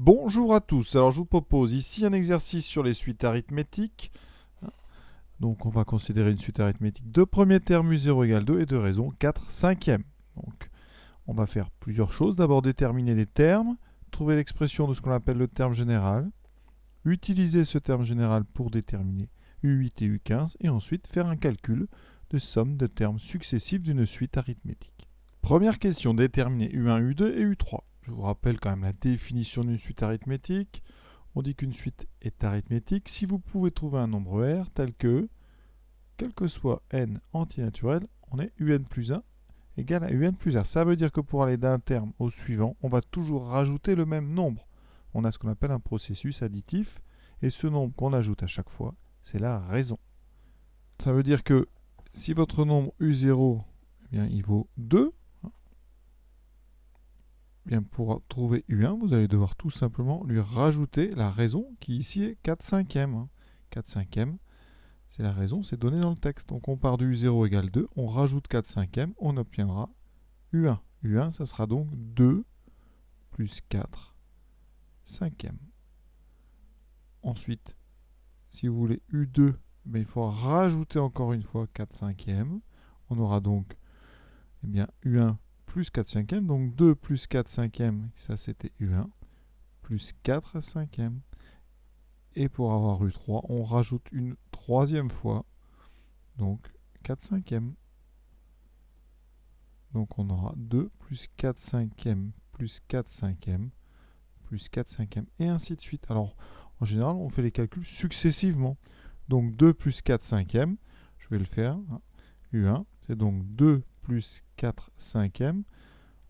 Bonjour à tous, alors je vous propose ici un exercice sur les suites arithmétiques. Donc on va considérer une suite arithmétique de premier terme u0 égale 2 et de raison 4 cinquièmes. Donc on va faire plusieurs choses. D'abord déterminer les termes, trouver l'expression de ce qu'on appelle le terme général, utiliser ce terme général pour déterminer u8 et u15 et ensuite faire un calcul de somme de termes successifs d'une suite arithmétique. Première question, déterminer u1, u2 et u3. Je vous rappelle quand même la définition d'une suite arithmétique. On dit qu'une suite est arithmétique si vous pouvez trouver un nombre R tel que, quel que soit n entier naturel, on est un plus 1 égale à un plus R. Ça veut dire que pour aller d'un terme au suivant, on va toujours rajouter le même nombre. On a ce qu'on appelle un processus additif, et ce nombre qu'on ajoute à chaque fois, c'est la raison. Ça veut dire que si votre nombre u0, eh bien, il vaut 2, bien, pour trouver u1, vous allez devoir tout simplement lui rajouter la raison qui ici est 4 cinquièmes. 4 cinquièmes, c'est la raison, c'est donné dans le texte. Donc on part de u0 égale 2, on rajoute 4 cinquièmes, on obtiendra u1. u1, ça sera donc 2 plus 4 cinquièmes. Ensuite, si vous voulez u2, il faut rajouter encore une fois 4 cinquièmes. On aura donc u1 plus 4 cinquièmes, donc 2 plus 4 cinquièmes, ça c'était u1, plus 4 cinquièmes. Et pour avoir u3, on rajoute une troisième fois, donc 4 cinquièmes. Donc on aura 2 plus 4 cinquièmes plus 4 cinquièmes plus 4 cinquièmes, et ainsi de suite. Alors, en général, on fait les calculs successivement. Donc 2 plus 4 cinquièmes, je vais le faire, u1, c'est donc 2 plus 4 cinquièmes.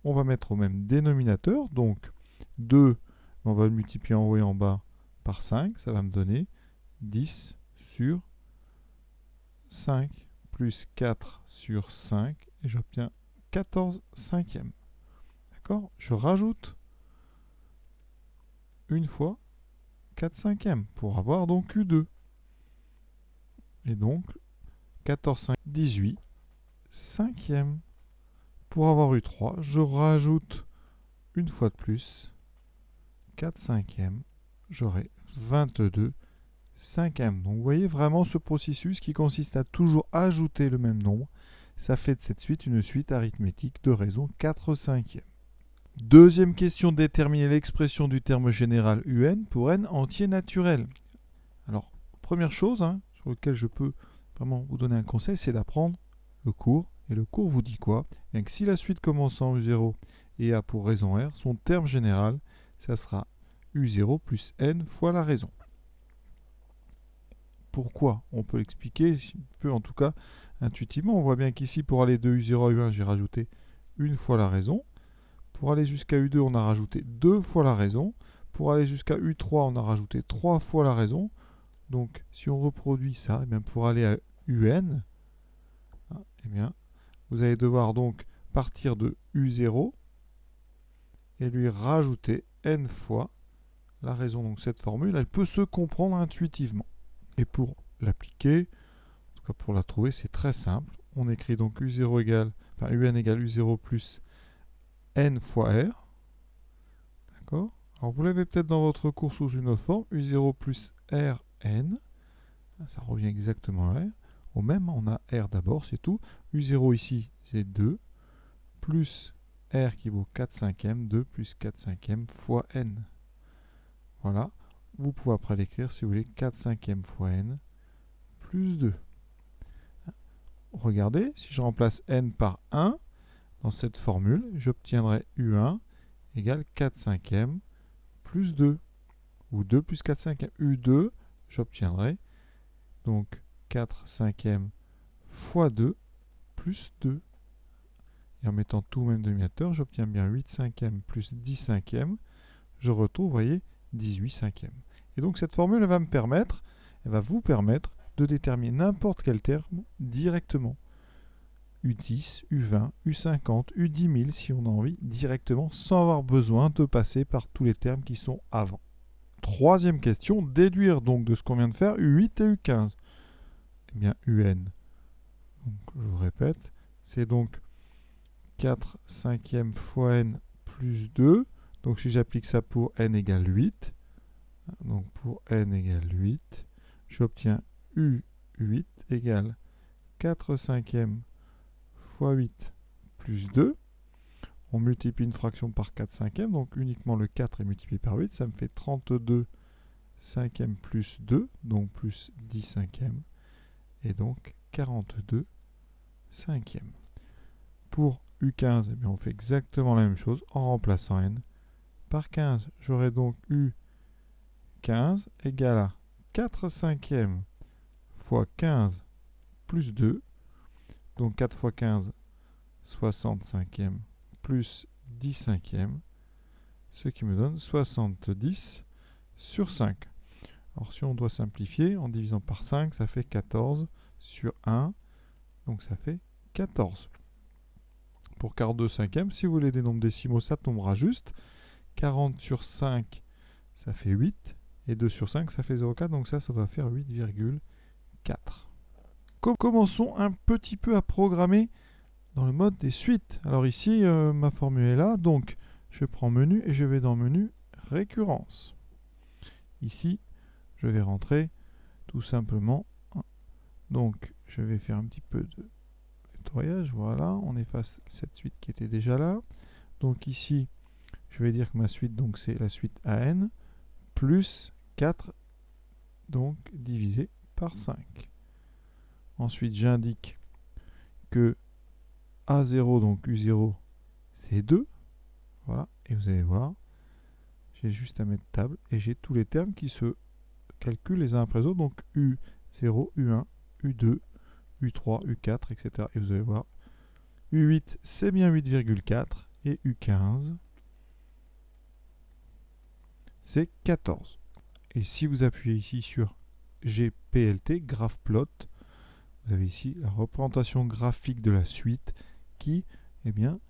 On va mettre au même dénominateur, donc 2, on va le multiplier en haut et en bas par 5, ça va me donner 10 sur 5 plus 4 sur 5, et j'obtiens 14 cinquièmes. D'accord? Je rajoute une fois 4 cinquièmes pour avoir donc u2. Et donc 14 5, 18 cinquièmes. Pour avoir u3, je rajoute une fois de plus 4 cinquièmes. J'aurai 22 cinquièmes. Donc vous voyez vraiment ce processus qui consiste à toujours ajouter le même nombre. Ça fait de cette suite une suite arithmétique de raison 4 cinquièmes. Deuxième question, déterminer l'expression du terme général un pour n entier naturel. Alors, première chose sur laquelle je peux vraiment vous donner un conseil, c'est d'apprendre le cours. Et le cours vous dit quoi? Bien que si la suite commence en u0 et a pour raison r, son terme général, ça sera u0 plus n fois la raison. Pourquoi? On peut l'expliquer, un peu en tout cas intuitivement. On voit bien qu'ici, pour aller de u0 à u1, j'ai rajouté une fois la raison. Pour aller jusqu'à u2, on a rajouté 2 fois la raison. Pour aller jusqu'à u3, on a rajouté 3 fois la raison. Donc, si on reproduit ça, pour aller à un, vous allez devoir donc partir de u0 et lui rajouter n fois la raison. Donc, cette formule, elle peut se comprendre intuitivement. Et pour l'appliquer, en tout cas pour la trouver, c'est très simple. On écrit donc u0 égale, enfin un égale u0 plus n fois r. D'accord? Alors, vous l'avez peut-être dans votre cours sous une autre forme, u0 plus rn. Ça revient exactement à R. Au même, on a R d'abord, c'est tout. U0 ici, c'est 2, plus R qui vaut 4 cinquièmes, 2 plus 4 cinquièmes fois N. Voilà. Vous pouvez après l'écrire, si vous voulez, 4 cinquièmes fois N, plus 2. Regardez, si je remplace N par 1, dans cette formule, j'obtiendrai U1 égale 4 cinquièmes plus 2. Ou 2 plus 4 cinquièmes. U2, j'obtiendrai donc 4 cinquièmes fois 2 plus 2. Et en mettant tout au même dénominateur, j'obtiens bien 8 cinquièmes plus 10 cinquièmes. Je retrouve, vous voyez, 18 cinquièmes. Et donc cette formule elle va vous permettre de déterminer n'importe quel terme directement. U10, U20, U50, U10 000 si on a envie, directement, sans avoir besoin de passer par tous les termes qui sont avant. Troisième question, déduire donc de ce qu'on vient de faire U8 et U15. Eh bien, UN, donc, je vous répète, c'est donc 4 cinquièmes fois n plus 2. Donc si j'applique ça pour n égale 8, donc pour n égale 8, j'obtiens U8 égale 4 cinquièmes fois 8 plus 2. On multiplie une fraction par 4 cinquièmes, donc uniquement le 4 est multiplié par 8, ça me fait 32 cinquièmes plus 2, donc plus 10 cinquièmes, et donc 42 cinquièmes. Pour U15, eh bien, on fait exactement la même chose en remplaçant n par 15. J'aurai donc U15 égale à 4 cinquièmes fois 15 plus 2, donc 4 fois 15, 60 cinquièmes plus 10 cinquièmes, ce qui me donne 70 sur 5. Alors si on doit simplifier, en divisant par 5, ça fait 14 sur 1, donc ça fait 14. Pour 42 cinquièmes, si vous voulez des nombres décimaux, ça tombera juste. 40 sur 5, ça fait 8, et 2 sur 5, ça fait 0,4, donc ça doit faire 8,4. Commençons un petit peu à programmer dans le mode des suites. Alors ici, ma formule est là, donc je prends menu et je vais dans menu récurrence. Ici, je vais rentrer tout simplement. Donc, je vais faire un petit peu de nettoyage. Voilà, on efface cette suite qui était déjà là. Donc ici, je vais dire que ma suite, donc c'est la suite AN plus 4, donc divisé par 5. Ensuite, j'indique que A0, donc U0, c'est 2. Voilà, et vous allez voir, j'ai juste à mettre table et j'ai tous les termes qui se calculent les uns après les autres. Donc U0, U1, U2, U3, U4, etc. Et vous allez voir, U8, c'est bien 8,4 et U15, c'est 14. Et si vous appuyez ici sur GPLT, Graph Plot, vous avez ici la représentation graphique de la suite qui, eh bien,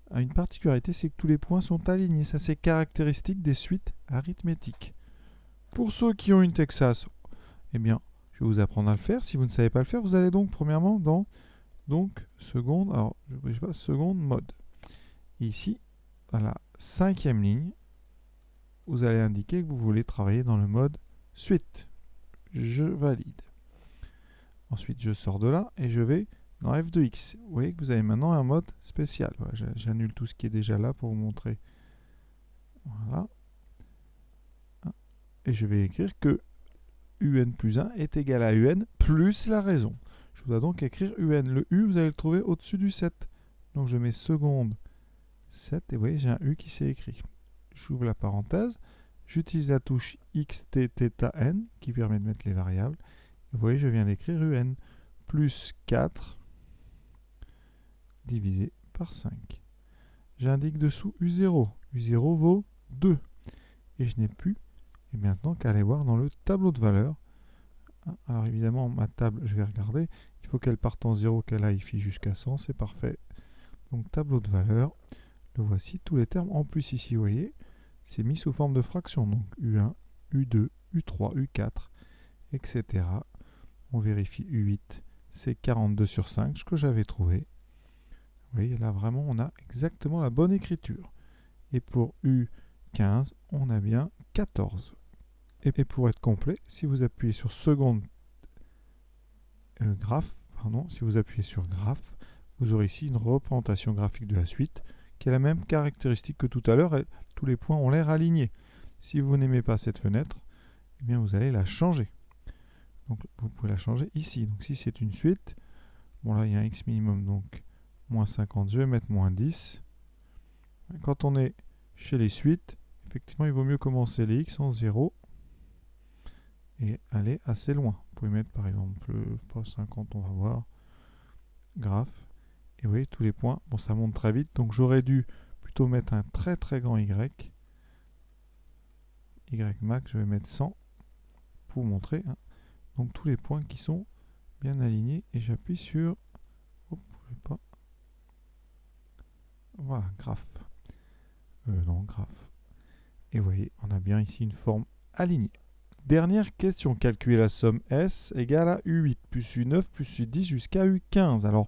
a une particularité, c'est que tous les points sont alignés. Ça, c'est caractéristique des suites arithmétiques. Pour ceux qui ont une Texas, eh bien, je vais vous apprendre à le faire. Si vous ne savez pas le faire, vous allez donc premièrement dans seconde, alors je sais pas, seconde mode. Et ici, à la 5e ligne, vous allez indiquer que vous voulez travailler dans le mode suite. Je valide. Ensuite, je sors de là et je vais dans F2X. Vous voyez que vous avez maintenant un mode spécial. Voilà, j'annule tout ce qui est déjà là pour vous montrer. Voilà. Et je vais écrire que UN plus 1 est égal à UN plus la raison. Je dois donc écrire UN. Le U, vous allez le trouver au-dessus du 7. Donc je mets seconde 7 et vous voyez, j'ai un U qui s'est écrit. J'ouvre la parenthèse. J'utilise la touche XT-θN qui permet de mettre les variables. Vous voyez, je viens d'écrire UN plus 4 divisé par 5. J'indique dessous U0. U0 vaut 2. Et je n'ai plus et maintenant qu'à aller voir dans le tableau de valeur. Alors évidemment, ma table, je vais regarder. Il faut qu'elle parte en 0, qu'elle aille jusqu'à 100. C'est parfait. Donc tableau de valeur. Le voici, tous les termes. En plus ici, vous voyez, c'est mis sous forme de fraction. Donc U1, U2, U3, U4, etc. On vérifie U8, c'est 42 sur 5, ce que j'avais trouvé. Vous voyez, là vraiment, on a exactement la bonne écriture. Et pour U15, on a bien 14. Et pour être complet, si vous appuyez sur seconde graphe, si vous appuyez sur graphe, vous aurez ici une représentation graphique de la suite qui a la même caractéristique que tout à l'heure. Tous les points ont l'air alignés. Si vous n'aimez pas cette fenêtre, eh bien vous allez la changer. Donc vous pouvez la changer ici. Donc si c'est une suite, bon là il y a un x minimum, donc moins 50, je vais mettre moins 10. Quand on est chez les suites, effectivement il vaut mieux commencer les x en 0 et aller assez loin. Vous pouvez mettre par exemple, pas 50, on va voir, graphe. Et vous voyez tous les points, bon ça monte très vite, donc j'aurais dû plutôt mettre un très très grand y. Y max, je vais mettre 100 pour vous montrer. Donc tous les points qui sont bien alignés et j'appuie sur pas. Voilà, graphe. Non, graphe. Et vous voyez, on a bien ici une forme alignée. Dernière question, calculer la somme S égale à U8 plus U9 plus U10 jusqu'à U15. Alors,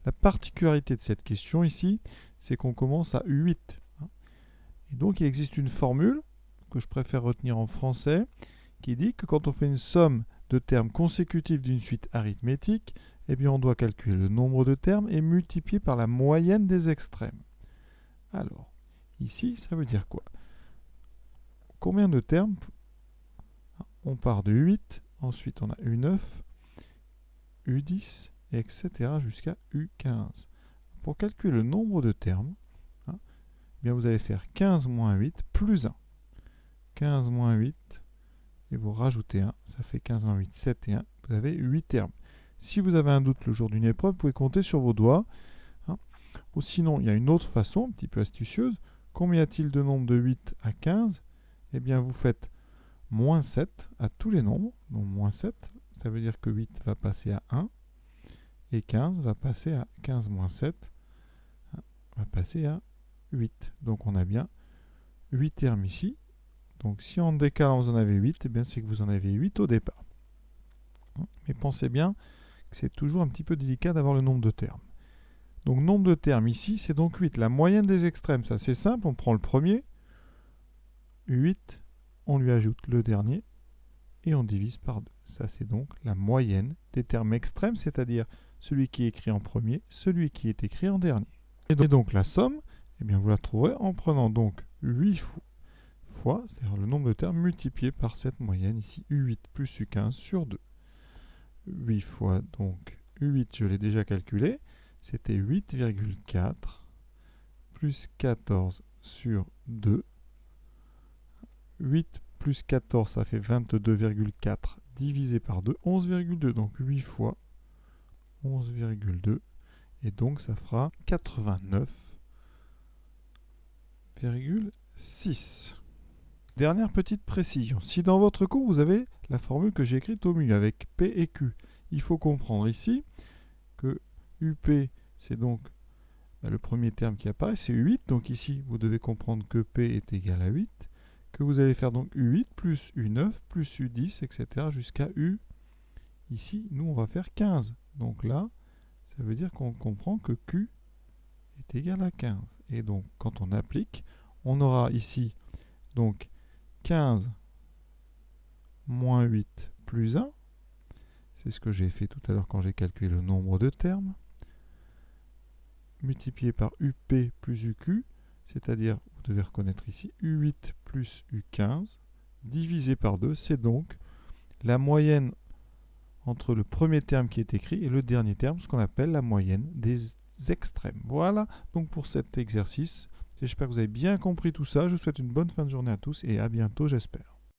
la particularité de cette question ici, c'est qu'on commence à U8. Et donc il existe une formule que je préfère retenir en français qui dit que quand on fait une somme de termes consécutifs d'une suite arithmétique, eh bien on doit calculer le nombre de termes et multiplier par la moyenne des extrêmes. Alors, ici, ça veut dire quoi? Combien de termes? On part de 8, ensuite on a U9, U10, etc. jusqu'à U15. Pour calculer le nombre de termes, eh bien vous allez faire 15 moins 8 plus 1. 15 moins 8, et vous rajoutez 1, ça fait 15 moins 8, 7 et 1. Vous avez 8 termes. Si vous avez un doute le jour d'une épreuve, vous pouvez compter sur vos doigts. Ou sinon, il y a une autre façon, un petit peu astucieuse. Combien y a-t-il de nombres de 8 à 15? Eh bien, vous faites moins 7 à tous les nombres. Donc, moins 7, ça veut dire que 8 va passer à 1. Et 15 va passer à 15 moins 7, va passer à 8. Donc, on a bien 8 termes ici. Donc, si en décalant, vous en avez 8, eh bien, c'est que vous en avez 8 au départ. Mais pensez bien que c'est toujours un petit peu délicat d'avoir le nombre de termes. Donc, nombre de termes ici, c'est donc 8. La moyenne des extrêmes, ça c'est simple, on prend le premier, 8, on lui ajoute le dernier, et on divise par 2. Ça c'est donc la moyenne des termes extrêmes, c'est-à-dire celui qui est écrit en premier, celui qui est écrit en dernier. Et donc la somme, eh bien, vous la trouverez en prenant donc 8 fois, c'est-à-dire le nombre de termes multiplié par cette moyenne ici, U8 plus U15 sur 2. 8 fois donc U8, je l'ai déjà calculé, c'était 8,4 plus 14 sur 2. 8 plus 14, ça fait 22,4 divisé par 2, 11,2. Donc 8 fois 11,2. Et donc ça fera 89,6. Dernière petite précision. Si dans votre cours, vous avez la formule que j'ai écrite au milieu avec P et Q, il faut comprendre ici que UP, c'est donc le premier terme qui apparaît, c'est U8. Donc ici, vous devez comprendre que P est égal à 8. Que vous allez faire donc U8 plus U9 plus U10, etc. jusqu'à U. Ici, nous, on va faire 15. Donc là, ça veut dire qu'on comprend que Q est égal à 15. Et donc, quand on applique, on aura ici donc 15 moins 8 plus 1. C'est ce que j'ai fait tout à l'heure quand j'ai calculé le nombre de termes. Multiplié par UP plus UQ, c'est-à-dire, vous devez reconnaître ici, U8 plus U15, divisé par 2, c'est donc la moyenne entre le premier terme qui est écrit et le dernier terme, ce qu'on appelle la moyenne des extrêmes. Voilà donc pour cet exercice. J'espère que vous avez bien compris tout ça. Je vous souhaite une bonne fin de journée à tous et à bientôt, j'espère.